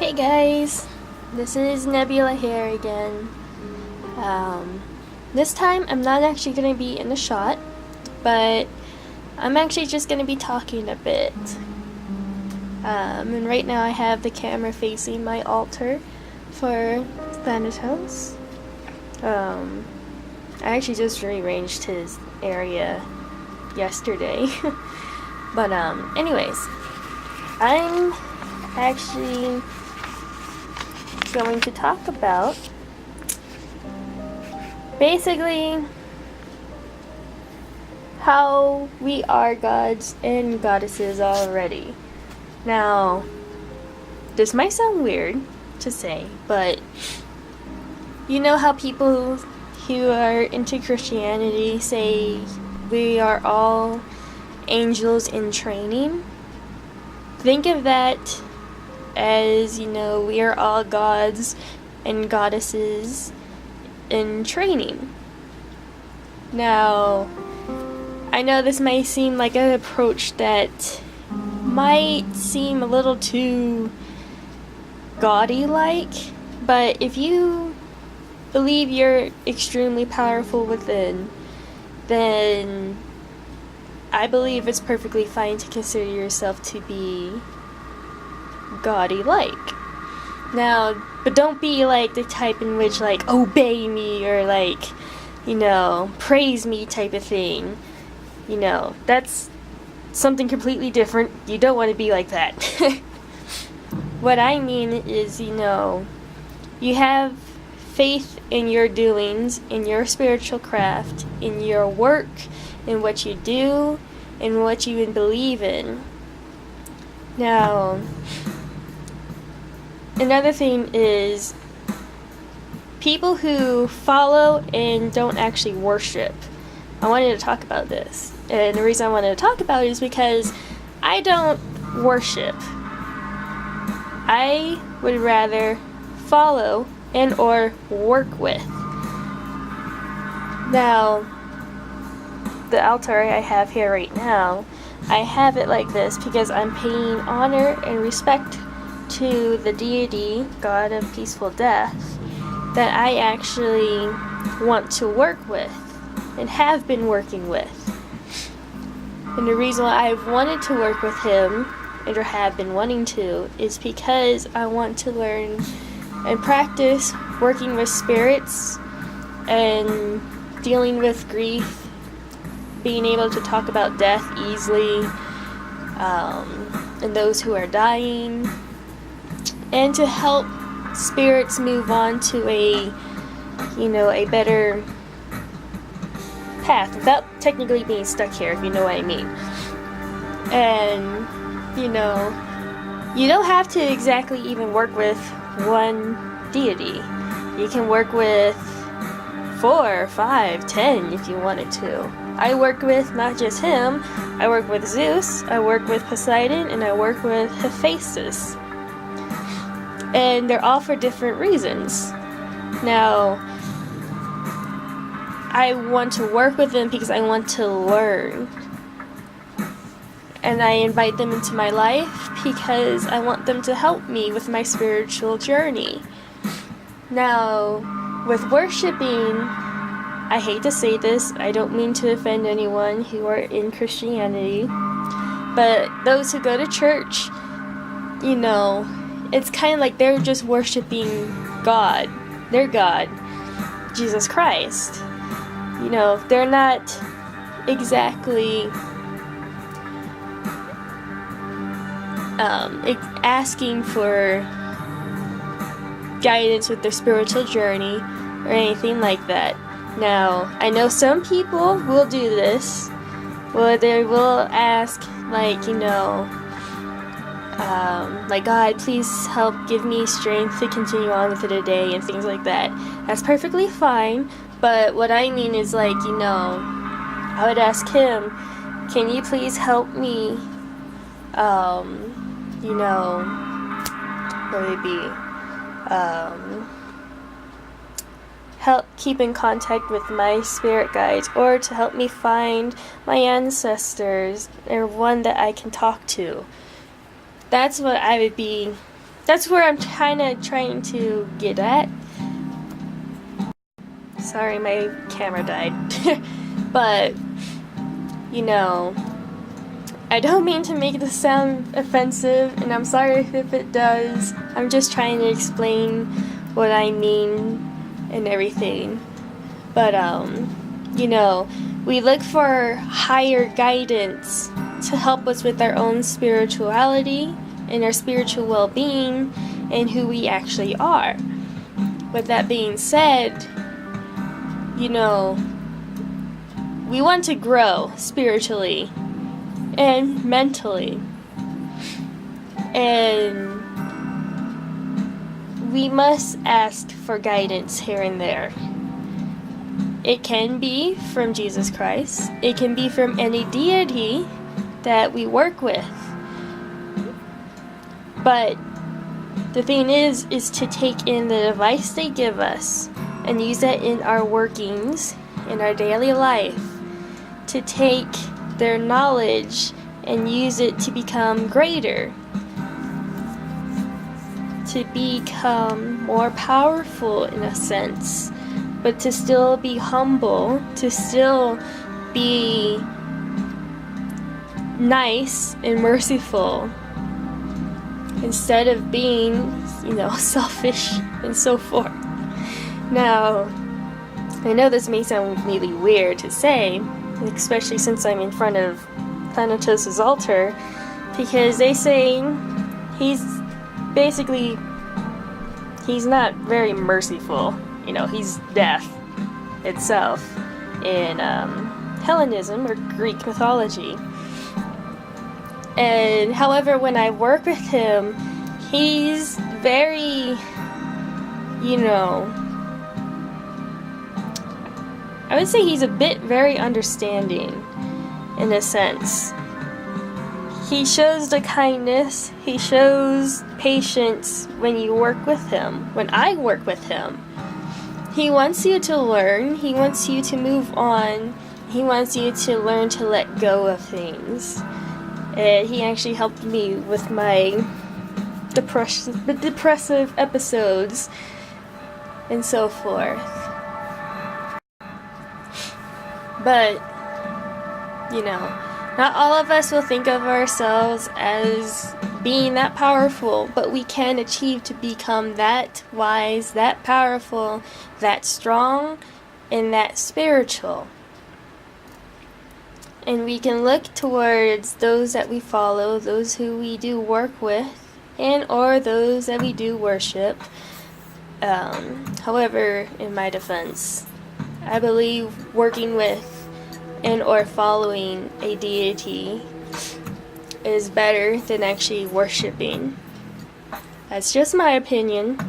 Hey guys, this is Nebula here again. This time I'm not actually going to be in the shot, but I'm actually just going to be talking a bit. And right now I have the camera facing my altar for Thanatos. I actually just rearranged his area yesterday. But anyways, I'm actually going to talk about basically how we are gods and goddesses already. Now, this might sound weird to say, but you know how people who are into Christianity say we are all angels in training? Think of that as, we are all gods and goddesses in training. Now, I know this may seem like an approach that might seem a little too gaudy-like, but if you believe you're extremely powerful within, then I believe it's perfectly fine to consider yourself to be gaudy-like. Now, but don't be like the type in which obey me or praise me type of thing. That's something completely different. You don't want to be like that. What I mean is, you have faith in your doings, in your spiritual craft, in your work, in what you do, in what you believe in. Now, another thing is people who follow and don't actually worship. I wanted to talk about this. And the reason I wanted to talk about it is because I don't worship. I would rather follow and or work with. Now, the altar I have here right now, I have it like this because I'm paying honor and respect to the deity, God of peaceful death, that I actually want to work with and have been working with. And the reason why I've wanted to work with him, and or have been wanting to, is because I want to learn and practice working with spirits and dealing with grief, being able to talk about death easily, and those who are dying, and to help spirits move on to a better path without technically being stuck here, if you know what I mean. And, you don't have to exactly even work with one deity. You can work with 4, 5, 10 if you wanted to. I work with not just him, I work with Zeus, I work with Poseidon, and I work with Hephaestus. And they're all for different reasons. Now, I want to work with them because I want to learn. And I invite them into my life because I want them to help me with my spiritual journey. Now, with worshiping, I hate to say this, I don't mean to offend anyone who are in Christianity, but those who go to church, it's kind of like they're just worshiping God, their God, Jesus Christ. They're not exactly asking for guidance with their spiritual journey or anything like that. Now, I know some people will do this, where they will ask, God, please help give me strength to continue on with it today, and things like that. That's perfectly fine, but what I mean is, I would ask him, can you please help me, what would it be, help keep in contact with my spirit guides, or to help me find my ancestors, or one that I can talk to. That's what I would be that's where I'm kind of trying to get at. Sorry, my camera died. But, you know, I don't mean to make this sound offensive, and I'm sorry if it does. I'm just trying to explain what I mean and everything. But, you know, we look for higher guidance to help us with our own spirituality and our spiritual well-being and who we actually are. With that being said, you know, we want to grow spiritually and mentally, and we must ask for guidance here and there. It can be from Jesus Christ. It can be from any deity that we work with. But the thing is to take in the advice they give us and use that in our workings, in our daily life, to take their knowledge and use it to become greater, to become more powerful in a sense, but to still be humble, to still be nice and merciful, instead of being, you know, selfish and so forth. Now, I know this may sound really weird to say, especially since I'm in front of Thanatos' altar, because they say he's not very merciful. You know, he's death itself in Hellenism or Greek mythology. And however, when I work with him, he's very, you know, I would say he's a bit very understanding in a sense. He shows the kindness, he shows patience when you work with him, when I work with him. He wants you to learn, he wants you to move on, he wants you to learn to let go of things. And he actually helped me with my depressive episodes and so forth. But, you know, not all of us will think of ourselves as being that powerful, but we can achieve to become that wise, that powerful, that strong, and that spiritual. And we can look towards those that we follow, those who we do work with, and or those that we do worship. However, in my defense, I believe working with and or following a deity is better than actually worshiping. That's just my opinion.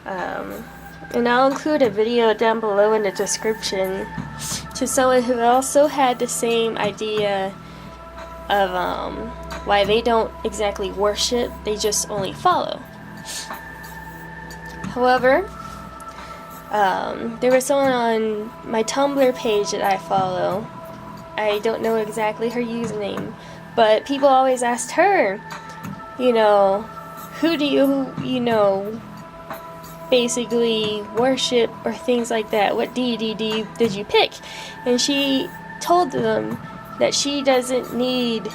And I'll include a video down below in the description to someone who also had the same idea of why they don't exactly worship, they just only follow. However, there was someone on my Tumblr page that I follow. I don't know exactly her username, but people always asked her, you know, who do you know, basically worship or things like that. What deity did you pick? And she told them that she doesn't need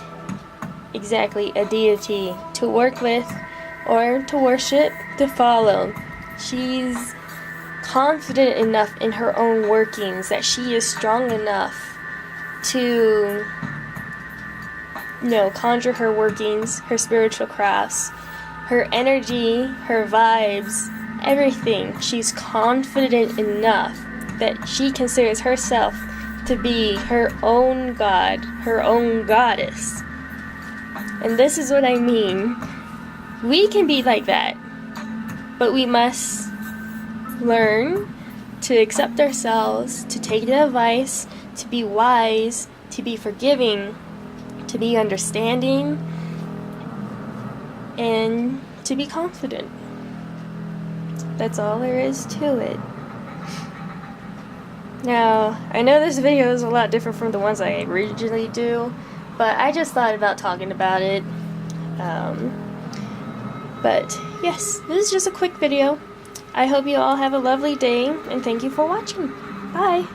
exactly a deity to work with or to worship, to follow. She's confident enough in her own workings that she is strong enough to, you know, conjure her workings, her spiritual crafts, her energy, her vibes, everything. She's confident enough that she considers herself to be her own god, her own goddess. And this is what I mean. We can be like that, but we must learn to accept ourselves, to take the advice, to be wise, to be forgiving, to be understanding, and to be confident. That's all there is to it. Now, I know this video is a lot different from the ones I originally do, but I just thought about talking about it. But yes, this is just a quick video. I hope you all have a lovely day, and thank you for watching. Bye!